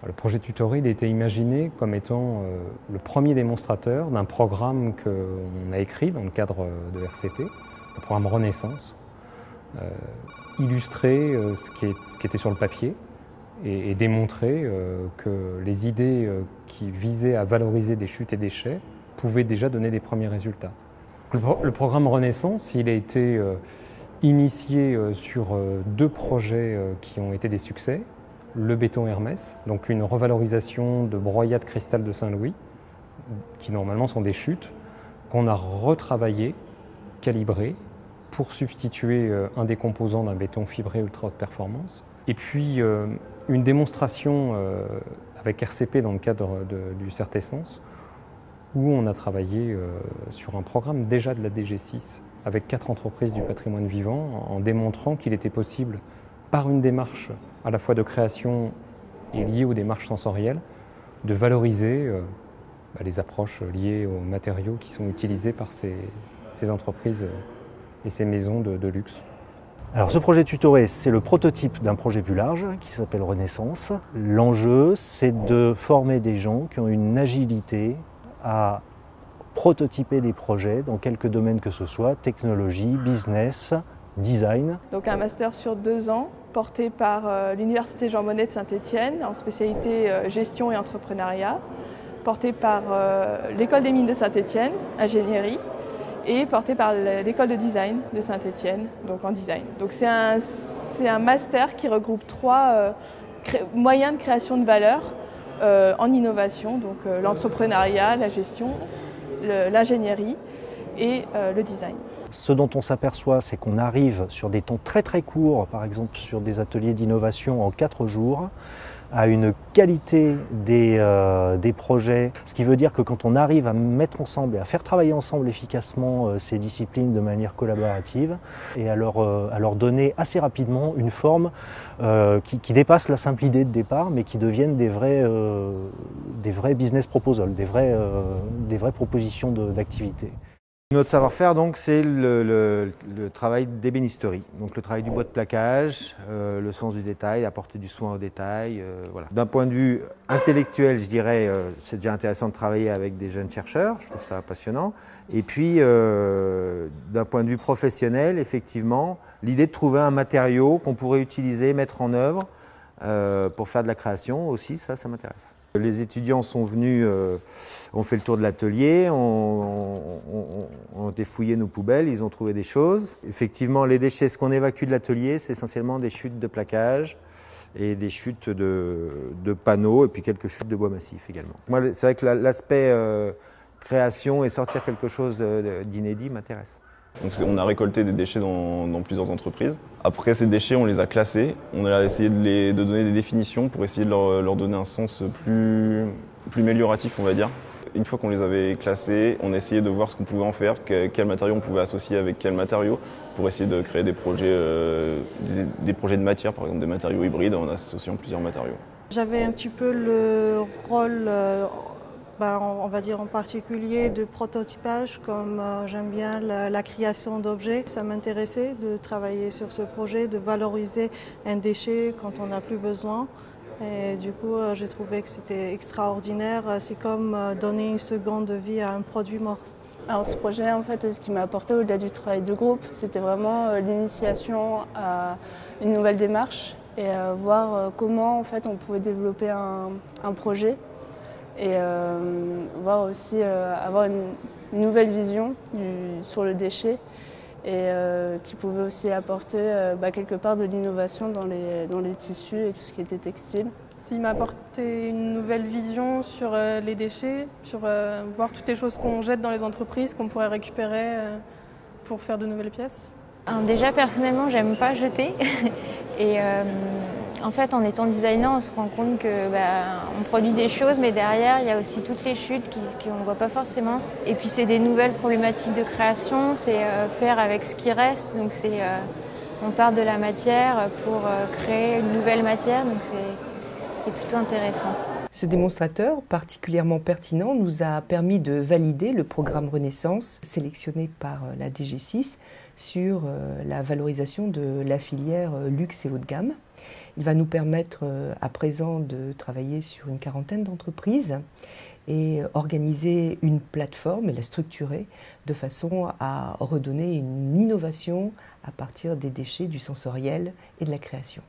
Le projet Tutoré il a été imaginé comme étant le premier démonstrateur d'un programme qu'on a écrit dans le cadre de RCP, le programme Renaissance, illustrer ce qui était sur le papier et démontrer que les idées qui visaient à valoriser des chutes et déchets pouvaient déjà donner des premiers résultats. Le programme Renaissance il a été initié sur 2 projets qui ont été des succès. Le béton Hermès, donc une revalorisation de broyats cristal de Saint-Louis, qui normalement sont des chutes, qu'on a retravaillé, calibré, pour substituer un des composants d'un béton fibré ultra haute performance. Et puis une démonstration avec RCP dans le cadre du CERTESSENS, où on a travaillé sur un programme déjà de la DG6, avec 4 entreprises du patrimoine vivant, en démontrant qu'il était possible, par une démarche à la fois de création et liée aux démarches sensorielles, de valoriser les approches liées aux matériaux qui sont utilisés par ces entreprises et ces maisons de luxe. Alors ce projet Tutoré, c'est le prototype d'un projet plus large qui s'appelle Renaissance. L'enjeu, c'est de former des gens qui ont une agilité à prototyper des projets dans quelques domaines que ce soit, technologie, business, design. Donc un master sur 2 ans, porté par l'Université Jean Monnet de Saint-Étienne, en spécialité gestion et entrepreneuriat, porté par l'École des mines de Saint-Étienne, ingénierie, et porté par l'École de design de Saint-Étienne, donc en design. Donc c'est un master qui regroupe 3 moyens de création de valeur en innovation, donc l'entrepreneuriat, la gestion, l'ingénierie et le design. Ce dont on s'aperçoit, c'est qu'on arrive sur des temps très très courts, par exemple sur des ateliers d'innovation en 4 jours, à une qualité des projets, ce qui veut dire que quand on arrive à mettre ensemble et à faire travailler ensemble efficacement ces disciplines de manière collaborative et à leur donner assez rapidement une forme qui dépasse la simple idée de départ, mais qui deviennent des vrais business proposals, des vraies propositions d'activité. Notre savoir-faire, donc, c'est le travail d'ébénisterie, donc le travail du bois de plaquage, le sens du détail, apporter du soin au détail. Voilà. D'un point de vue intellectuel, je dirais, c'est déjà intéressant de travailler avec des jeunes chercheurs, je trouve ça passionnant. Et puis, d'un point de vue professionnel, effectivement, l'idée de trouver un matériau qu'on pourrait utiliser, mettre en œuvre pour faire de la création aussi, ça m'intéresse. Les étudiants sont venus, ont fait le tour de l'atelier, ont été fouillés nos poubelles, ils ont trouvé des choses. Effectivement, les déchets, ce qu'on évacue de l'atelier, c'est essentiellement des chutes de plaquage et des chutes de panneaux et puis quelques chutes de bois massif également. Moi, c'est vrai que l'aspect création et sortir quelque chose d'inédit m'intéresse. Donc on a récolté des déchets dans plusieurs entreprises. Après ces déchets, on les a classés. On a essayé de donner des définitions pour essayer de leur donner un sens plus amélioratif, on va dire. Une fois qu'on les avait classés, on a essayé de voir ce qu'on pouvait en faire, quel matériau on pouvait associer avec quel matériau, pour essayer de créer des projets de matière, par exemple des matériaux hybrides en associant plusieurs matériaux. J'avais un petit peu le rôle on va dire en particulier de prototypage, comme j'aime bien la création d'objets. Ça m'intéressait de travailler sur ce projet, de valoriser un déchet quand on n'a plus besoin. Et du coup, j'ai trouvé que c'était extraordinaire. C'est comme donner une seconde vie à un produit mort. Alors ce projet, en fait, ce qui m'a apporté au-delà du travail de groupe, c'était vraiment l'initiation à une nouvelle démarche et voir comment en fait, on pouvait développer un projet. Et voir aussi avoir une nouvelle vision sur le déchet et qui pouvait aussi apporter quelque part de l'innovation dans les tissus et tout ce qui était textile. Il m'a apporté une nouvelle vision sur les déchets, sur voir toutes les choses qu'on jette dans les entreprises, qu'on pourrait récupérer pour faire de nouvelles pièces. Alors déjà personnellement, j'aime pas jeter et en fait, en étant designer, on se rend compte que on produit des choses, mais derrière, il y a aussi toutes les chutes qu'on ne voit pas forcément. Et puis, c'est des nouvelles problématiques de création, c'est faire avec ce qui reste. Donc, on part de la matière pour créer une nouvelle matière, donc c'est plutôt intéressant. Ce démonstrateur particulièrement pertinent nous a permis de valider le programme Renaissance sélectionné par la DG6 sur la valorisation de la filière luxe et haut de gamme. Il va nous permettre à présent de travailler sur une quarantaine d'entreprises et organiser une plateforme et la structurer de façon à redonner une innovation à partir des déchets, du sensoriel et de la création.